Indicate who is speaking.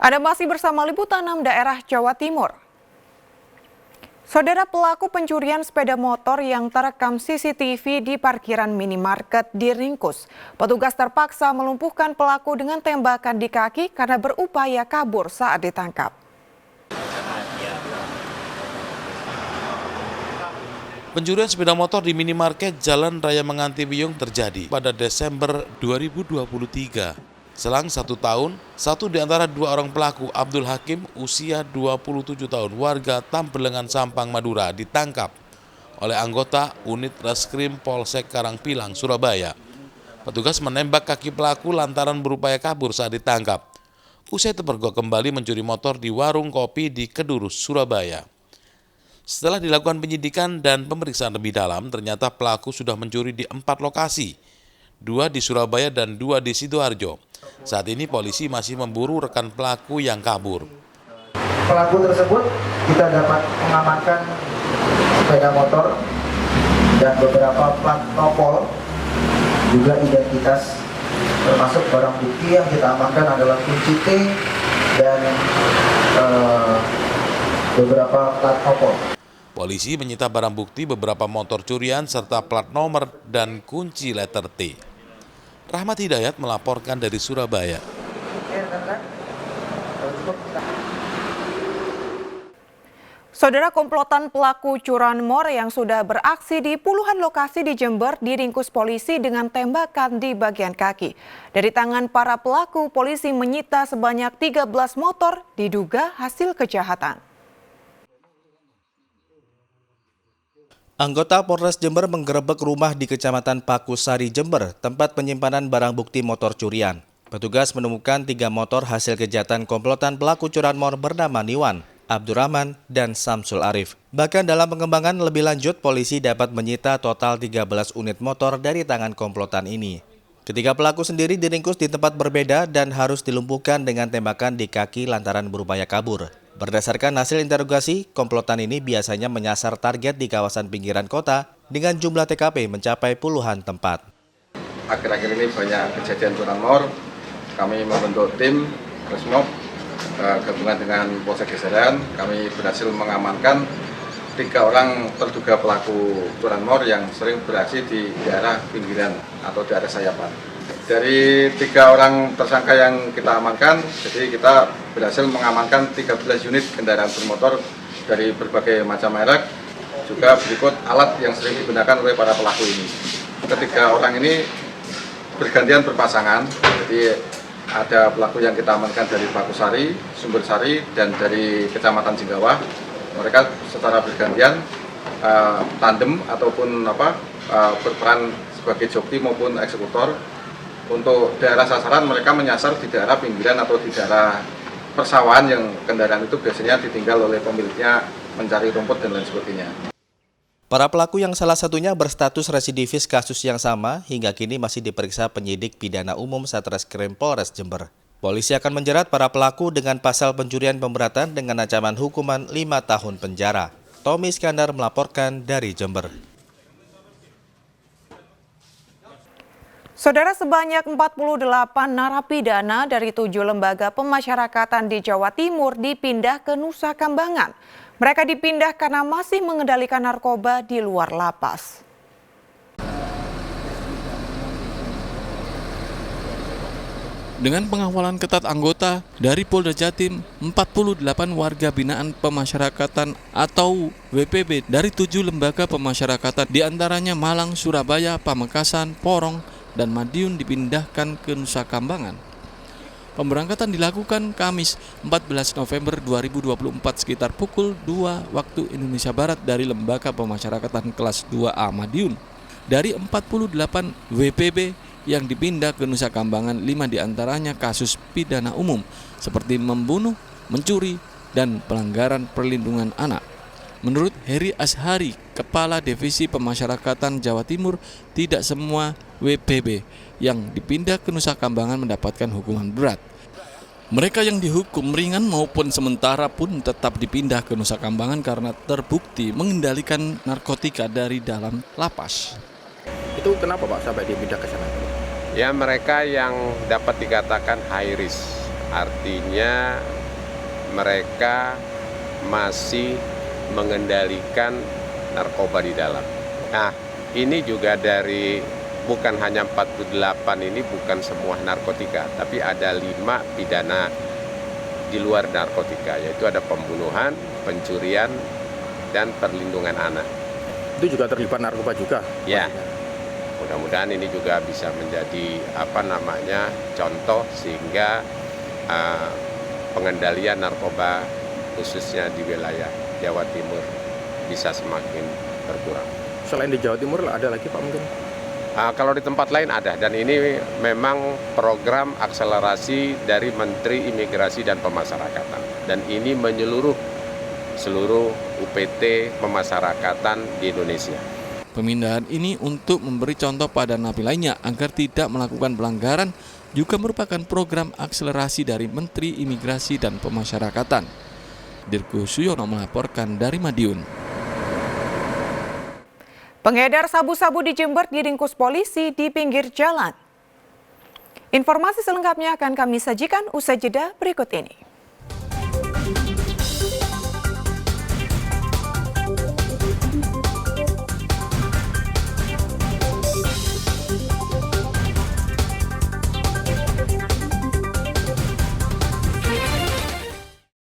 Speaker 1: Anda masih bersama Liputan 6 Daerah Jawa Timur. Saudara, pelaku pencurian sepeda motor yang terekam CCTV di parkiran minimarket diringkus. Petugas terpaksa melumpuhkan pelaku dengan tembakan di kaki karena berupaya kabur saat ditangkap.
Speaker 2: Pencurian sepeda motor di minimarket Jalan Raya Menganti Wiyung terjadi pada Desember 2023. Selang 1 tahun, satu di antara dua orang pelaku, Abdul Hakim, usia 27 tahun, warga Tambelengan Sampang, Madura, ditangkap oleh anggota unit Reskrim Polsek Karangpilang, Surabaya. Petugas menembak kaki pelaku lantaran berupaya kabur saat ditangkap. Usai terpergok kembali mencuri motor di warung kopi di Kedurus, Surabaya. Setelah dilakukan penyidikan dan pemeriksaan lebih dalam, ternyata pelaku sudah mencuri di 4 lokasi, 2 di Surabaya dan 2 di Sidoarjo. Saat ini polisi masih memburu rekan pelaku yang kabur.
Speaker 3: Pelaku tersebut kita dapat mengamankan sepeda motor dan beberapa plat nopol, juga identitas, termasuk barang bukti yang kita amankan adalah kunci T dan beberapa plat nopol.
Speaker 2: Polisi menyita barang bukti beberapa motor curian serta plat nomor dan kunci letter T. Rahmat Hidayat melaporkan dari Surabaya.
Speaker 1: Saudara, komplotan pelaku curanmor yang sudah beraksi di puluhan lokasi di Jember diringkus polisi dengan tembakan di bagian kaki. Dari tangan para pelaku, polisi menyita sebanyak 13 motor diduga hasil kejahatan.
Speaker 4: Anggota Polres Jember menggerebek rumah di Kecamatan Pakusari, Jember, tempat penyimpanan barang bukti motor curian. Petugas menemukan 3 motor hasil kejahatan komplotan pelaku curanmor bernama Niwan, Abdurrahman, dan Samsul Arif. Bahkan dalam pengembangan lebih lanjut, polisi dapat menyita total 13 unit motor dari tangan komplotan ini. Ketiga pelaku sendiri diringkus di tempat berbeda dan harus dilumpuhkan dengan tembakan di kaki lantaran berupaya kabur. Berdasarkan hasil interogasi, komplotan ini biasanya menyasar target di kawasan pinggiran kota dengan jumlah TKP mencapai puluhan tempat.
Speaker 5: Akhir-akhir ini banyak kejadian curanmor. Kami membentuk tim Resmob gabungan dengan Polsek Geseran. Kami berhasil mengamankan 3 orang terduga pelaku curanmor yang sering beraksi di daerah pinggiran atau daerah sayapan. Dari 3 orang tersangka yang kita amankan, jadi kita berhasil mengamankan 13 unit kendaraan bermotor dari berbagai macam merek, juga berikut alat yang sering digunakan oleh para pelaku ini. Ketiga orang ini bergantian berpasangan, jadi ada pelaku yang kita amankan dari Pakusari, Sumbersari, dan dari Kecamatan Jenggawah. Mereka secara bergantian tandem ataupun berperan sebagai joki maupun eksekutor. Untuk daerah sasaran mereka menyasar di daerah pinggiran atau di daerah persawahan yang kendaraan itu biasanya ditinggal oleh pemiliknya mencari rumput dan lain sebagainya.
Speaker 4: Para pelaku yang salah satunya berstatus residivis kasus yang sama hingga kini masih diperiksa penyidik pidana umum Satreskrim Polres Jember. Polisi akan menjerat para pelaku dengan pasal pencurian pemberatan dengan ancaman hukuman 5 tahun penjara. Tommy Iskandar melaporkan dari Jember.
Speaker 1: Saudara, sebanyak 48 narapidana dari 7 lembaga pemasyarakatan di Jawa Timur dipindah ke Nusa Kambangan. Mereka dipindah karena masih mengendalikan narkoba di luar lapas.
Speaker 6: Dengan pengawalan ketat anggota dari Polda Jatim, 48 warga binaan pemasyarakatan atau WPB dari 7 lembaga pemasyarakatan diantaranya Malang, Surabaya, Pamekasan, Porong, dan Madiun dipindahkan ke Nusa Kambangan. Pemberangkatan dilakukan Kamis 14 November 2024 sekitar pukul 2 waktu Indonesia Barat dari Lembaga Pemasyarakatan Kelas 2A Madiun. Dari 48 WPB yang dipindah ke Nusa Kambangan, 5 diantaranya kasus pidana umum seperti membunuh, mencuri, dan pelanggaran perlindungan anak. Menurut Heri Ashari, Kepala Divisi Pemasyarakatan Jawa Timur, tidak semua WPB yang dipindah ke Nusa Kambangan mendapatkan hukuman berat. Mereka yang dihukum ringan maupun sementara pun tetap dipindah ke Nusa Kambangan karena terbukti mengendalikan narkotika dari dalam lapas.
Speaker 7: Itu kenapa Pak sampai dipindah ke sana?
Speaker 8: Ya, mereka yang dapat dikatakan high risk
Speaker 7: Artinya mereka masih mengendalikan narkoba di dalam. Nah, ini juga bukan hanya 48 ini bukan semua narkotika, tapi ada 5 pidana di luar narkotika, yaitu ada pembunuhan, pencurian, dan perlindungan anak.
Speaker 8: Itu juga terlibat narkoba juga?
Speaker 7: Ya, mudah-mudahan ini juga bisa menjadi contoh sehingga pengendalian narkoba khususnya di wilayah Jawa Timur bisa semakin berkurang.
Speaker 8: Selain di Jawa Timur ada lagi Pak mungkin?
Speaker 7: Kalau di tempat lain ada, dan ini memang program akselerasi dari Menteri Imigrasi dan Pemasyarakatan. Dan ini menyeluruh seluruh UPT pemasyarakatan di Indonesia.
Speaker 6: Pemindahan ini untuk memberi contoh pada napi lainnya agar tidak melakukan pelanggaran juga merupakan program akselerasi dari Menteri Imigrasi dan Pemasyarakatan. Dirgo Suyono melaporkan dari Madiun.
Speaker 1: Pengedar sabu-sabu di Jember diringkus polisi di pinggir jalan. Informasi selengkapnya akan kami sajikan usai jeda berikut ini.